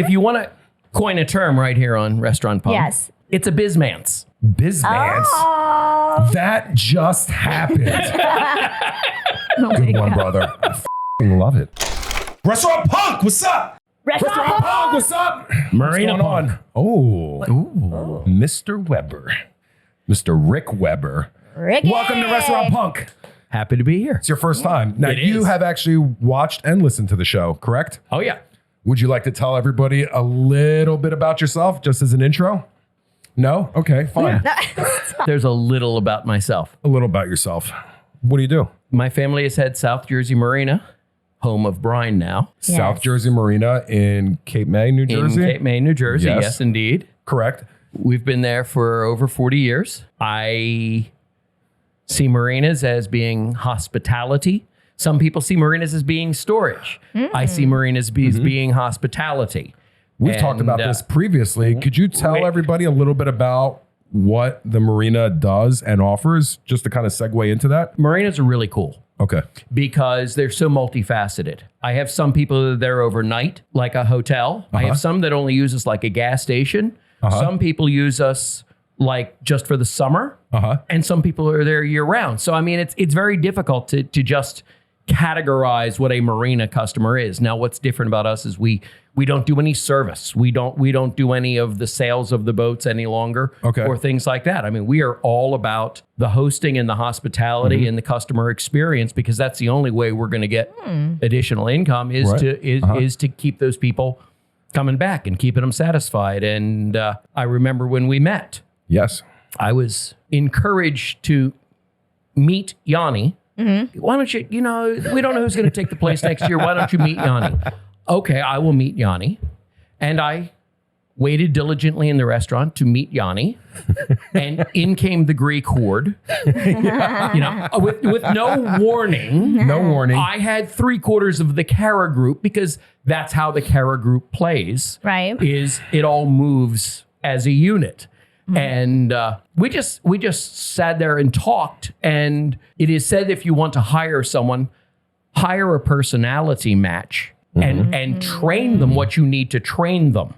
if you want to coin a term right here on Restaurant Punk, Yes. it's a biz-mance. Biz-mance. Oh. That just happened. Good one, brother. I f***ing love it. Restaurant Punk, what's up? Restaurant Punk, what's up? Marina What's going Punk. on? Oh, Mr. Weber. Mr. Rick Weber. Ricky. Welcome to Restaurant Punk. Happy to be here. It's your first time. Now, It you is. have actually watched and listened to the show, correct? Oh, yeah. Would you like to tell everybody a little bit about yourself, just as an intro? No? Okay, fine. There's a little about myself. A little about yourself. What do you do? My family has had South Jersey Marina, home of Brine now, Yes. South Jersey Marina in Cape May, New Jersey? in Cape May, New Jersey. Yes. Yes, indeed. Correct. We've been there for over 40 years. I see marinas as being hospitality. Some people see marinas as being storage. I see marinas as being hospitality. We've talked about And, this previously. Could you tell right. everybody a little bit about what the marina does and offers, just to kind of segue into that? Marinas are really cool Okay. because they're so multifaceted. I have some people that are there overnight, like a hotel. I have some that only use us like a gas station. Some people use us like just for the summer. And some people are there year round. So, I mean, it's very difficult to just categorize what a marina customer is. Now, what's different about us is we don't do any service. We don't do any of the sales of the boats any longer or things like that. I mean, we are all about the hosting and the hospitality and the customer experience, because that's the only way we're going to get additional income is to keep those people coming back and keeping them satisfied. And I remember when we met, Yes. I was encouraged to meet Yianni. Why don't you, we don't know who's going to take the place next year. Why don't you meet Yianni? Okay, I will meet Yianni. And I waited diligently in the restaurant to meet Yianni. And in came the Greek horde. With no warning. No warning. I had 3/4 of the Cara group, because that's how the Cara group plays. Right. Is it all moves as a unit. And we just sat there and talked. And it is said, if you want to hire someone, hire a personality match and train them what you need to train them.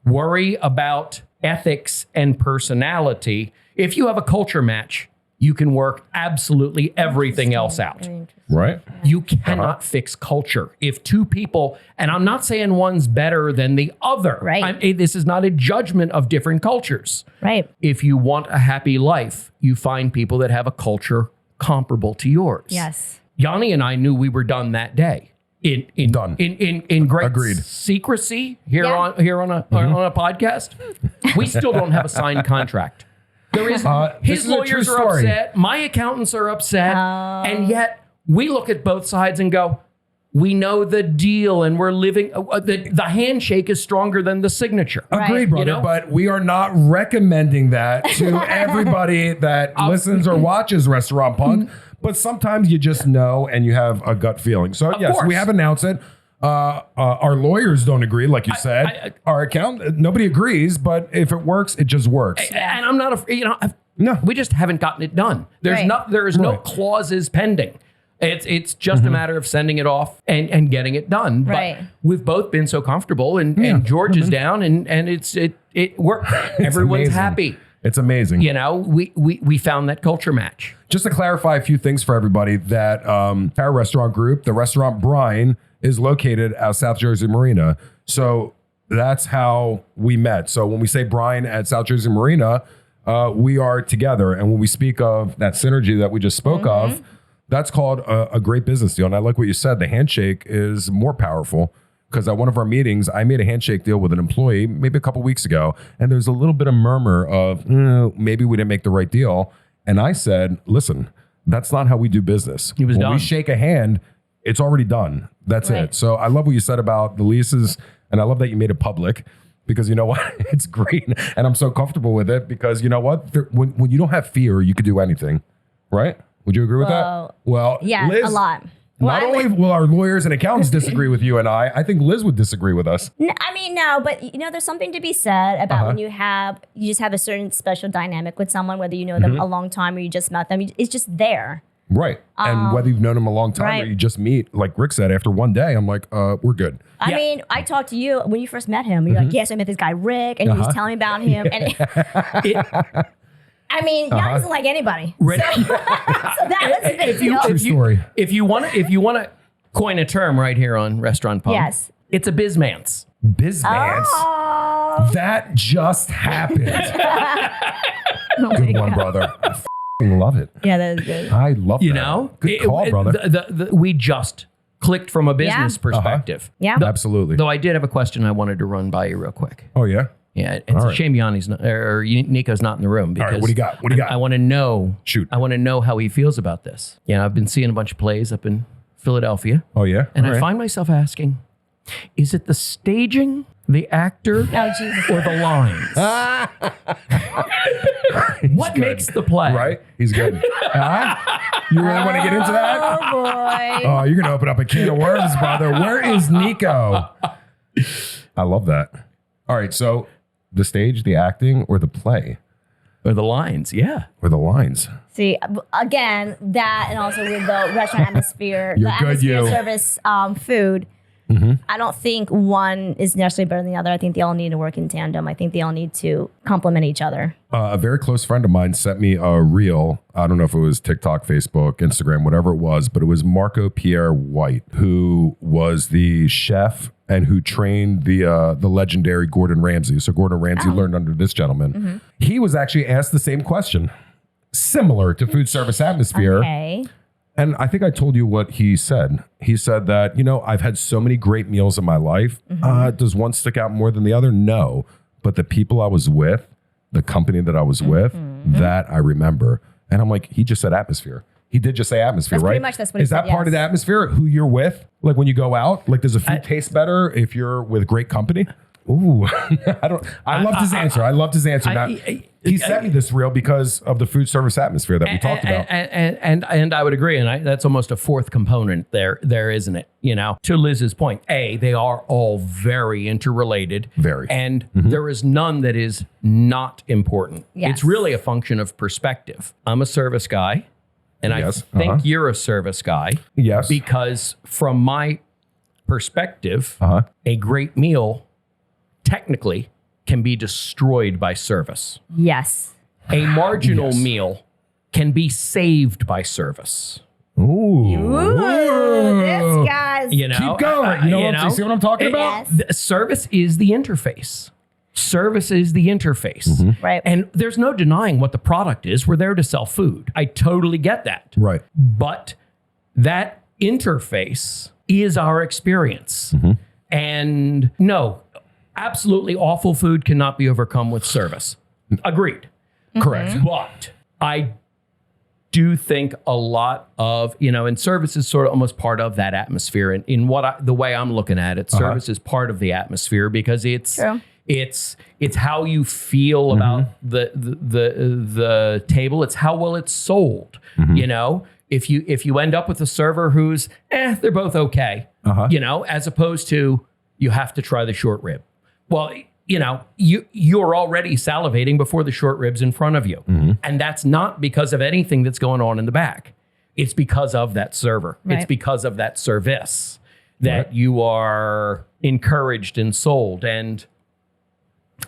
Worry about ethics and personality. If you have a culture match, you can work absolutely everything else out. Right. You cannot fix culture. If two people, and I'm not saying one's better than the other. Right. This is not a judgment of different cultures. Right. If you want a happy life, you find people that have a culture comparable to yours. Yes. Yianni and I knew we were done that day. In Done. In great Agreed. secrecy here Yeah. on a podcast. We still don't have a signed contract. There is This his is a true lawyers are story. upset. My accountants are upset, and yet we look at both sides and go, we know the deal, and we're living. The handshake is stronger than the signature. Agreed, brother. You know? But we are not recommending that to everybody that listens or watches Restaurant Punk. But sometimes you just know and you have a gut feeling. So yes, course. we have announced it. Our lawyers don't agree, like you said. Our accountant, nobody agrees. But if it works, it just works. And I'm not afraid. No. We just haven't gotten it done. There is no Right. clauses pending. It's just a matter of sending it off and getting it done. Right. But we've both been so comfortable, and George is down, and it worked. Everyone's amazing. happy. It's amazing. We found that culture match. Just to clarify a few things for everybody, that our restaurant group, the restaurant Brine, is located at South Jersey Marina. So that's how we met. So when we say Brine at South Jersey Marina, we are together. And when we speak of that synergy that we just spoke of, that's called a great business deal. And I like what you said. The handshake is more powerful, because at one of our meetings, I made a handshake deal with an employee maybe a couple weeks ago. And there's a little bit of murmur of maybe we didn't make the right deal. And I said, listen, that's not how we do business. He was when done. we shake a hand, it's already done. That's Right. it. So I love what you said about the leases. And I love that you made it public, because you know what? It's great. And I'm so comfortable with it, because you know what? When you don't have fear, you could do anything. Right? Would you agree with that? Well, Yeah, Liz, a lot. Not only will our lawyers and accountants disagree with you and I think Liz would disagree with us. I mean, no, but there's something to be said about when you just have a certain special dynamic with someone, whether you know them a long time or you just met them. It's just there. Right. And whether you've known him a long time or you just meet, like Rick said, after one day, I'm like, we're good. I mean, I talked to you when you first met him. You're like, yes, I met this guy, Rick, and he was telling me about him. And I mean, Yianni doesn't like anybody. So, so that was the thing. True story. If you want to coin a term right here on Restaurant Pub, yes, it's a biz-mance. Biz-mance. Oh. That just happened. Oh Good my one, God. brother. I love it. Yeah, that is good. I love You that. know, Good call, brother. We just clicked from a business perspective. Yeah. Absolutely. Though I did have a question I wanted to run by you real quick. Oh, yeah? Yeah, it's a shame Yanni's not, or Nico's not in the room because right, what do you got? What do you got? I want to know. Shoot. I want to know how he feels about this. Yeah, I've been seeing a bunch of plays up in Philadelphia. Oh, yeah? And All I right. find myself asking, is it the staging, the actor, Oh, Jesus. or the lines? What makes the play? Right? He's good. You really want to get into that? Oh, boy. Oh, you're going to open up a can of worms, brother. Where is Nico? I love that. All right, so the stage, the acting, or the play? Or the lines, yeah. Or the lines? See, again, that and also with the restaurant atmosphere, You're the good, atmosphere, you. service, food. I don't think one is necessarily better than the other. I think they all need to work in tandem. I think they all need to complement each other. A very close friend of mine sent me a reel. I don't know if it was TikTok, Facebook, Instagram, whatever it was, but it was Marco Pierre White, who was the chef and who trained the legendary Gordon Ramsay. So Gordon Ramsay learned under this gentleman. He was actually asked the same question, similar to food service atmosphere. Okay. And I think I told you what he said. He said that, I've had so many great meals in my life. Does one stick out more than the other? No. But the people I was with, the company that I was with, that I remember. And I'm like, he just said atmosphere. He did just say atmosphere, That's right? pretty much that's what he Is said, that part of the yes. atmosphere? Who you're with? Like when you go out? Like does the food taste better if you're with great company? Ooh, I loved his answer. I loved his answer. Now, he sent me this reel because of the food service atmosphere that we talked about. And I would agree. And that's almost a fourth component there, isn't it? To Liz's point, they are all very interrelated. Very. And there is none that is not important. Yes. It's really a function of perspective. I'm a service guy. And Yes. I think you're a service guy. Yes. Because from my perspective, a great meal technically can be destroyed by service. Yes. A marginal meal can be saved by service. Ooh. This guy's. Keep going. You see what I'm talking about? Yes. The service is the interface. Service is the interface. Right. And there's no denying what the product is. We're there to sell food. I totally get that. Right. But that interface is our experience. And no, absolutely awful food cannot be overcome with service. Agreed. Correct. But I do think a lot of, and service is sort of almost part of that atmosphere. And in the way I'm looking at it, service is part of the atmosphere because it's True. it's how you feel about the table. It's how well it's sold. If you end up with a server who's they're both okay, as opposed to you have to try the short rib. Well, you're already salivating before the short rib's in front of you. And that's not because of anything that's going on in the back. It's because of that server. Right. It's because of that service that you are encouraged and sold. And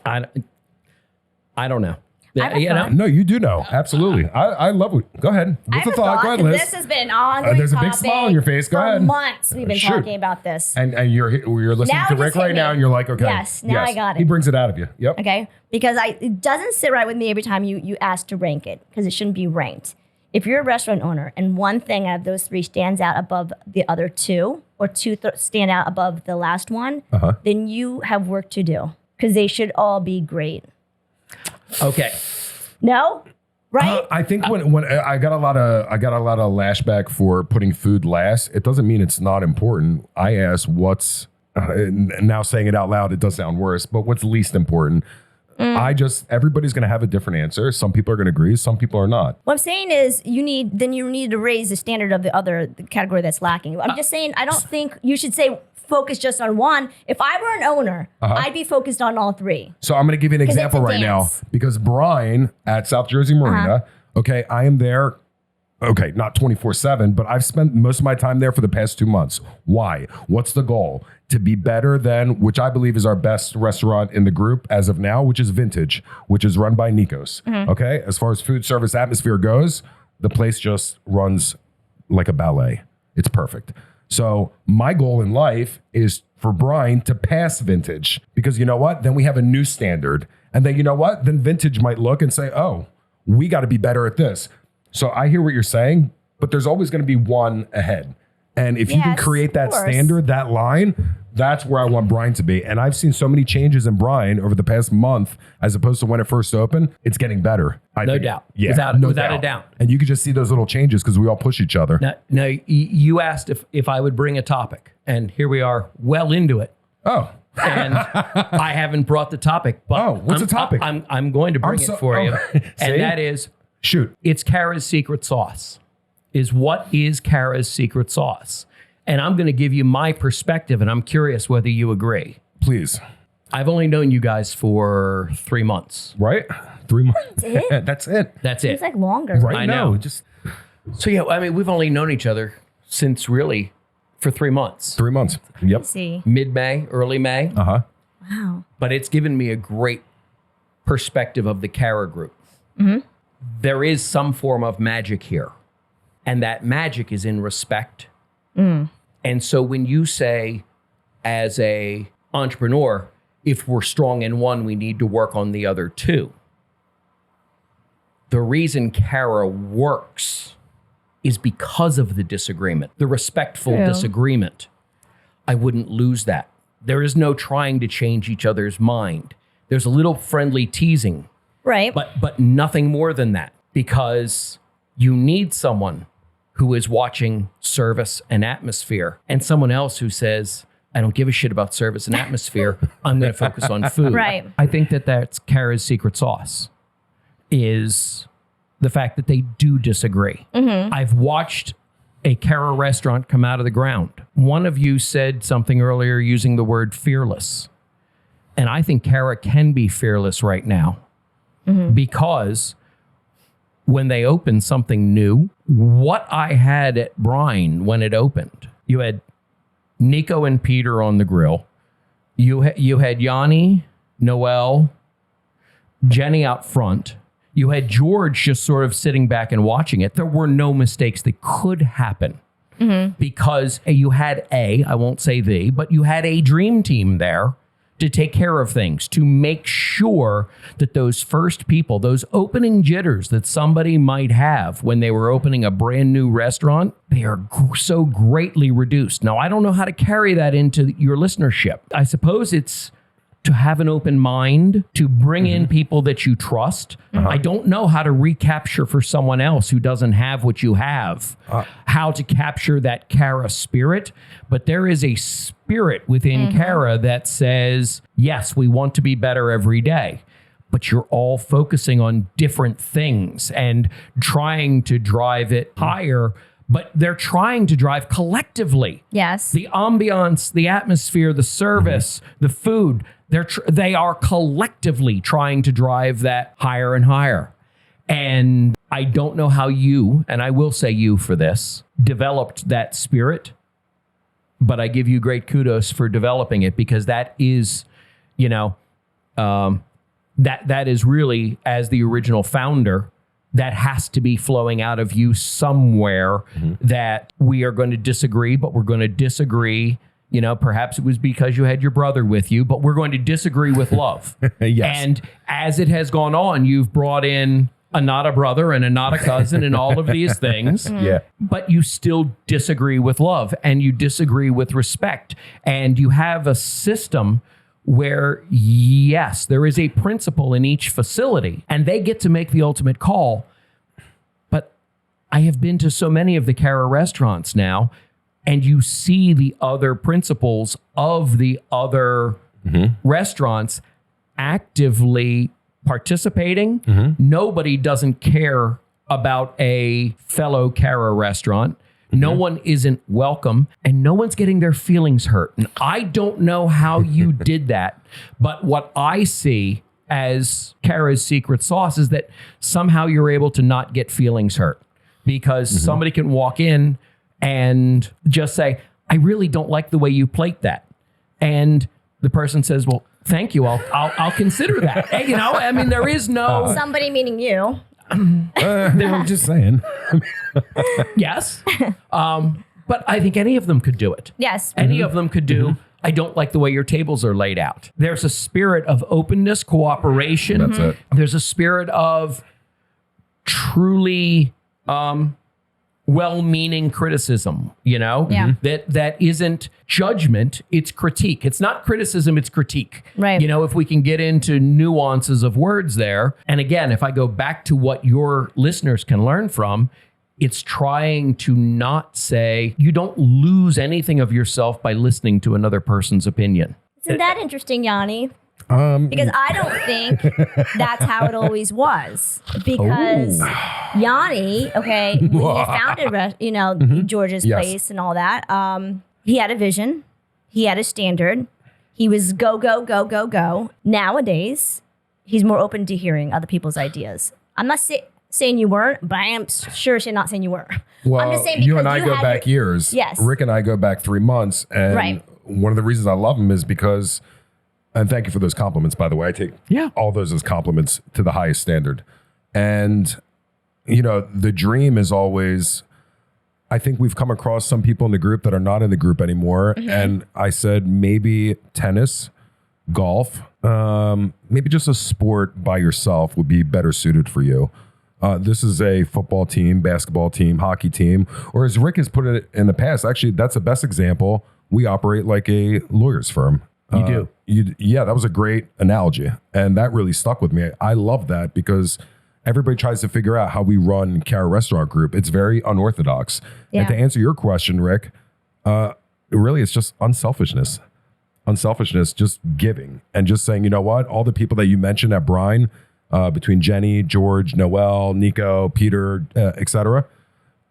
I don't know. No, you do know. Absolutely. I love it. Go ahead. What's the thought? Go ahead, Liz. This has been an ongoing There's a big topic smile on your face. Go for ahead. months we've been Shoot. talking about this. And you're listening Now to it Rick just hit right now me. and you're like, okay. Yes, now I got it. He brings it out of you. Yep. Okay? Because it doesn't sit right with me every time you ask to rank it because it shouldn't be ranked. If you're a restaurant owner and one thing out of those three stands out above the other two or two stand out above the last one, then you have work to do because they should all be great. Okay. No? Right? I think when I got a lot of lashback for putting food last. It doesn't mean it's not important. I asked what's now saying it out loud. It does sound worse, but what's least important? Everybody's going to have a different answer. Some people are going to agree. Some people are not. What I'm saying is you need to raise the standard of the category that's lacking. I'm just saying I don't think you should say focus just on one. If I were an owner, I'd be focused on all three. So I'm going to give you an example it's a right now dance. because Brian at South Jersey Marina, okay, I am there Okay, not 24/7, but I've spent most of my time there for the past 2 months. Why? What's the goal? To be better than, which I believe is our best restaurant in the group as of now, which is Vintage, which is run by Nikos. Okay, as far as food service atmosphere goes, the place just runs like a ballet. It's perfect. So my goal in life is for Brian to pass Vintage, because you know what? Then we have a new standard. And then you know what? Then Vintage might look and say, oh, we got to be better at this. So I hear what you're saying, but there's always going to be one ahead. And if you can create that standard, that line, that's where I want Brian to be. And I've seen so many changes in Brian over the past month, as opposed to when it first opened. It's getting better. No doubt. Yeah, without a doubt. And you can just see those little changes because we all push each other. Now, you asked if I would bring a topic, and here we are well into it. Oh. And I haven't brought the topic. But what's the topic? I'm going to bring it for you. And that is... Shoot. It's Kara's secret sauce. What is Kara's secret sauce? And I'm going to give you my perspective, and I'm curious whether you agree. Please. I've only known you guys for 3 months. Right? 3 months. That's it. That's it. It's like longer. Right? I know. So yeah, I mean, we've only known each other since really for 3 months. 3 months. Yep. See. Mid-May, early May. Uh-huh. Wow. But it's given me a great perspective of the Kara group. There is some form of magic here. And that magic is in respect. And so when you say, as a entrepreneur, if we're strong in one, we need to work on the other two. The reason Kara works is because of the disagreement, the respectful disagreement. I wouldn't lose that. There is no trying to change each other's mind. There's a little friendly teasing. Right. But nothing more than that, because you need someone who is watching service and atmosphere, and someone else who says, I don't give a shit about service and atmosphere. I'm going to focus on food. Right. I think that's Kara's secret sauce, is the fact that they do disagree. I've watched a Kara restaurant come out of the ground. One of you said something earlier using the word fearless. And I think Kara can be fearless right now. Because when they open something new, what I had at Brine when it opened, you had Nico and Peter on the grill. You had Yianni, Noel, Jenny out front. You had George just sort of sitting back and watching it. There were no mistakes that could happen because you had I won't say but you had a dream team there to take care of things, to make sure that those first people, those opening jitters that somebody might have when they were opening a brand new restaurant, they are so greatly reduced. Now, I don't know how to carry that into your listenership. I suppose it's to have an open mind, to bring in people that you trust. I don't know how to recapture for someone else who doesn't have what you have, how to capture that Kara spirit. But there is a spirit within Kara that says, yes, we want to be better every day. But you're all focusing on different things and trying to drive it higher. But they're trying to drive collectively. Yes. The ambiance, the atmosphere, the service, the food. They are collectively trying to drive that higher and higher. And I don't know how you, and I will say you for this, developed that spirit, but I give you great kudos for developing it, because that is, that is really, as the original founder, that has to be flowing out of you somewhere, that we are going to disagree, but we're going to disagree. Perhaps it was because you had your brother with you, but we're going to disagree with love. Yes. And as it has gone on, you've brought in a not a brother and a not a cousin and all of these things. Yeah. But you still disagree with love, and you disagree with respect. And you have a system where, yes, there is a principal in each facility, and they get to make the ultimate call. But I have been to so many of the Kara restaurants now, and you see the other principals of the other restaurants actively participating. Nobody doesn't care about a fellow Kara restaurant. No one isn't welcome, and no one's getting their feelings hurt. And I don't know how you did that, but what I see as Kara's secret sauce is that somehow you're able to not get feelings hurt. because somebody can walk in and just say, I really don't like the way you plate that. And the person says, well, thank you. I'll consider that. And, I mean, there is no Somebody meaning you. I'm just saying. Yes. But I think any of them could do it. Yes. Any of them could do, I don't like the way your tables are laid out. There's a spirit of openness, cooperation. That's it. There's a spirit of truly well-meaning criticism, Yeah. that isn't judgment, it's critique. It's not criticism, it's critique. Right. If we can get into nuances of words there. And again, if I go back to what your listeners can learn from, it's trying to not say, you don't lose anything of yourself by listening to another person's opinion. Isn't that interesting, Yianni? Because I don't think that's how it always was. Because Yianni, okay, when he founded, George's Yes. Place and all that, he had a vision. He had a standard. He was go, go, go, go, go. Nowadays, he's more open to hearing other people's ideas. I'm not saying you weren't, but I am sure she's not saying you were. Well, I'm just saying you and because I go back years. Yes. Rick and I go back 3 months. And Right. one of the reasons I love him is because, and thank you for those compliments, by the way. I take all those as compliments to the highest standard. And, the dream is always, I think we've come across some people in the group that are not in the group anymore. And I said, maybe tennis, golf, maybe just a sport by yourself would be better suited for you. This is a football team, basketball team, hockey team, or as Rick has put it in the past, actually, that's the best example. We operate like a lawyer's firm. You do. Yeah, that was a great analogy. And that really stuck with me. I love that because everybody tries to figure out how we run Cara Restaurant Group. It's very unorthodox. Yeah. And to answer your question, Rick, really it's just unselfishness. Unselfishness, just giving and just saying, you know what, all the people that you mentioned at Brine, between Jenny, George, Noel, Nico, Peter, etc.,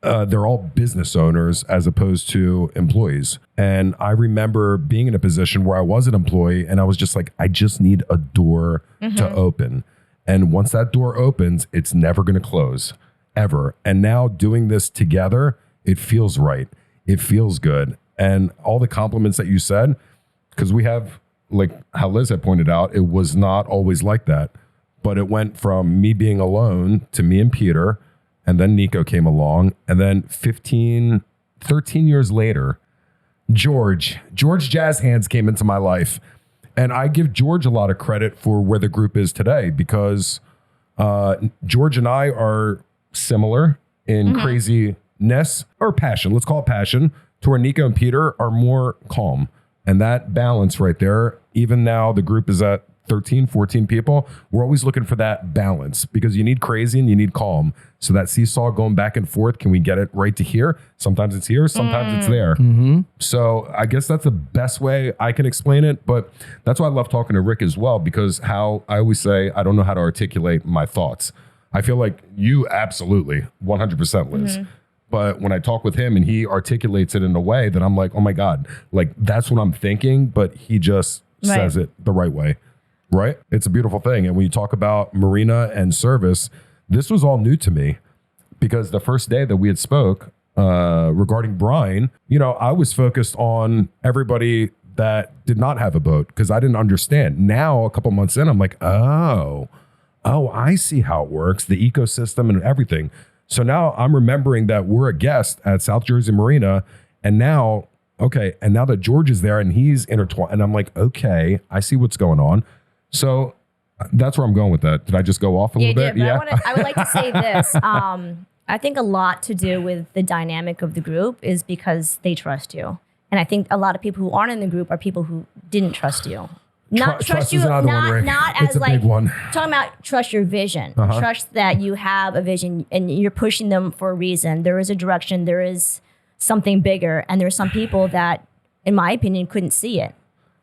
they're all business owners as opposed to employees. And I remember being in a position where I was an employee and I was just like, I just need a door to open. And once that door opens, it's never going to close ever. And now doing this together, it feels right. It feels good. And all the compliments that you said, because we have, like how Liz had pointed out, it was not always like that. But it went from me being alone to me and Peter. And then Nico came along. And then 13 years later, George Jazz Hands came into my life. And I give George a lot of credit for where the group is today because George and I are similar in craziness or passion. Let's call it passion, to where Nico and Peter are more calm. And that balance right there, even now the group is at 13, 14 people, we're always looking for that balance because you need crazy and you need calm. So that seesaw going back and forth, can we get it right to here? Sometimes it's here, sometimes it's there. So I guess that's the best way I can explain it. But that's why I love talking to Rick as well, because how I always say, I don't know how to articulate my thoughts. I feel like you absolutely 100% Liz. But when I talk with him and he articulates it in a way that I'm like, oh my God, like that's what I'm thinking, but he just says it the right way. Right? It's a beautiful thing. And when you talk about Marina and service, this was all new to me because the first day that we had spoke regarding Brine, I was focused on everybody that did not have a boat because I didn't understand. Now, a couple months in, I'm like, oh, I see how it works, the ecosystem and everything. So now I'm remembering that we're a guest at South Jersey Marina. And now, and now that George is there and he's intertwined, and I'm like, okay, I see what's going on. So that's where I'm going with that. Did I just go off a little bit? Yeah. I would like to say this. I think a lot to do with the dynamic of the group is because they trust you. And I think a lot of people who aren't in the group are people who didn't trust you. Not trust you, not as like talking about trust your vision. Trust that you have a vision and you're pushing them for a reason. There is a direction, there is something bigger. And there's some people that, in my opinion, couldn't see it.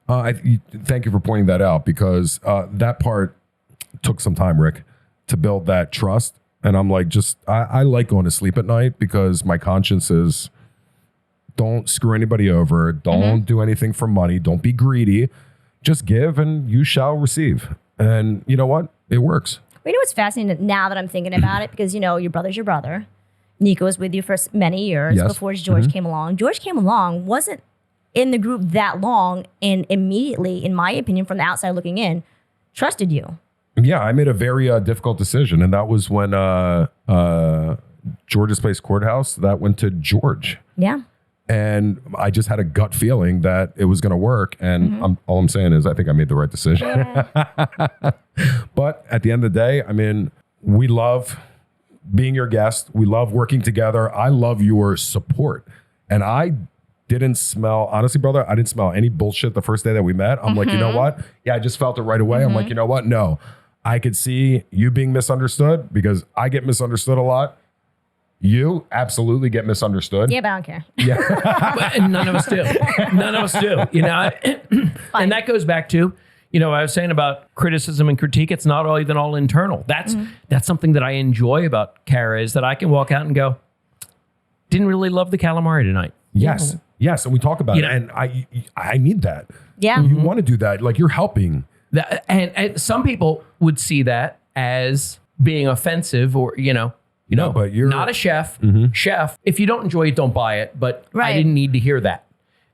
Thank you for pointing that out because that part took some time, Rick, to build that trust. And I'm like, I like going to sleep at night because my conscience is don't screw anybody over. Don't do anything for money. Don't be greedy. Just give and you shall receive. And you know what? It works. You know what's fascinating now that I'm thinking about it? Because, your brother's your brother. Nico was with you for many years Yes. before George came along. George came along, wasn't in the group that long, and immediately, in my opinion, from the outside looking in, trusted you. Yeah, I made a very difficult decision, and that was when George's Place Courthouse, that went to George. Yeah. And I just had a gut feeling that it was going to work. And all I'm saying is I think I made the right decision. But at the end of the day, I mean, we love being your guest. We love working together. I love your support. And I didn't smell, honestly, brother, I didn't smell any bullshit the first day that we met. I'm like, you know what? Yeah, I just felt it right away. I'm like, you know what? No, I could see you being misunderstood because I get misunderstood a lot. You absolutely get misunderstood. Yeah, but I don't care. Yeah. And none of us do. None of us do. You know, and that goes back to, you know, I was saying about criticism and critique. It's not all even all internal. That's something that I enjoy about Kara is that I can walk out and go, didn't really love the calamari tonight. Yes. Yes. And we talk about it. know. And I need that. Yeah. You want to do that. Like you're helping. And some people would see that as being offensive or, you know, but you're not a chef. Chef, if you don't enjoy it, don't buy it. But Right. I didn't need to hear that.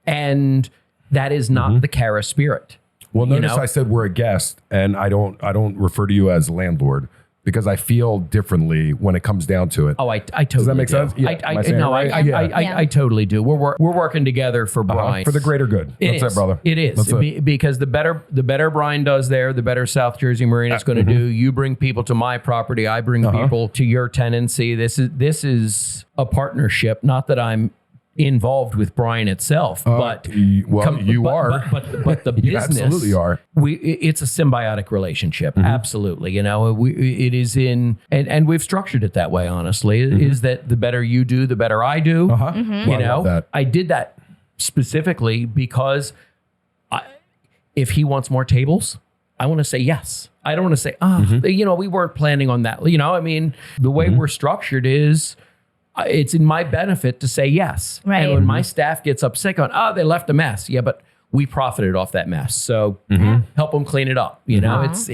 And that is not the Kara spirit. Well, notice know? I said we're a guest, and I don't refer to you as landlord because I feel differently when it comes down to it. Oh, I totally Does that make do. sense? Yeah. Am I saying it right? I totally do. We're working together for Brian. For the greater good. That's it, brother. It is. That's it. Because the better Brian does there, the better South Jersey Marina is going to do. You bring people to my property. I bring people to your tenancy. This is a partnership. Not that I'm involved with Brian itself, but you are. But the You business absolutely are. It's a symbiotic relationship. Absolutely. You know, it is in, and we've structured it that way, honestly, is that the better you do, the better I do. Well, I You love know, that. I did that specifically because if he wants more tables, I want to say yes. I don't want to say, you know, we weren't planning on that. You know, I mean, the way we're structured is it's in my benefit to say yes. Right. And when my staff gets upset on, they left a mess. Yeah, but we profited off that mess. So help them clean it up. You know, it's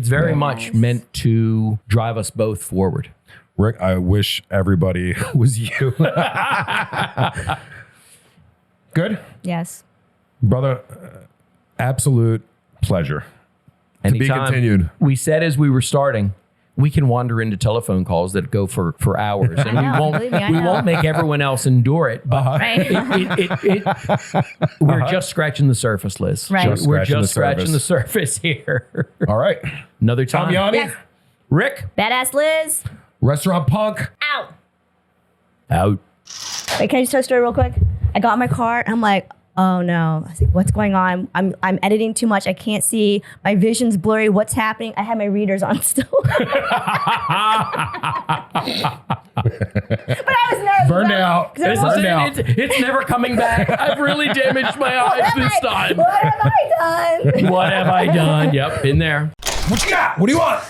very much meant to drive us both forward. Rick, I wish everybody was you. Good? Yes. Brother, absolute pleasure. To be Anytime. continued. We said as we were starting, we can wander into telephone calls that go for hours, and we won't make everyone else endure it. But we're just scratching the surface, Liz. Right. We're just scratching the surface here. All right. Another time. Yianni, Yes. Rick, Badass Liz. Restaurant Punk. Out. out. Wait, can I just tell a story real quick? I got in my car and I'm like, oh no. I was like, what's going on? I'm editing too much. I can't see. My vision's blurry. What's happening? I had my readers on still. But I was nervous. Burned out. This is Burned it. out. It's never coming back. I've really damaged my eyes this time. What have I done? What have I done? Yep, been there. What you got? What do you want?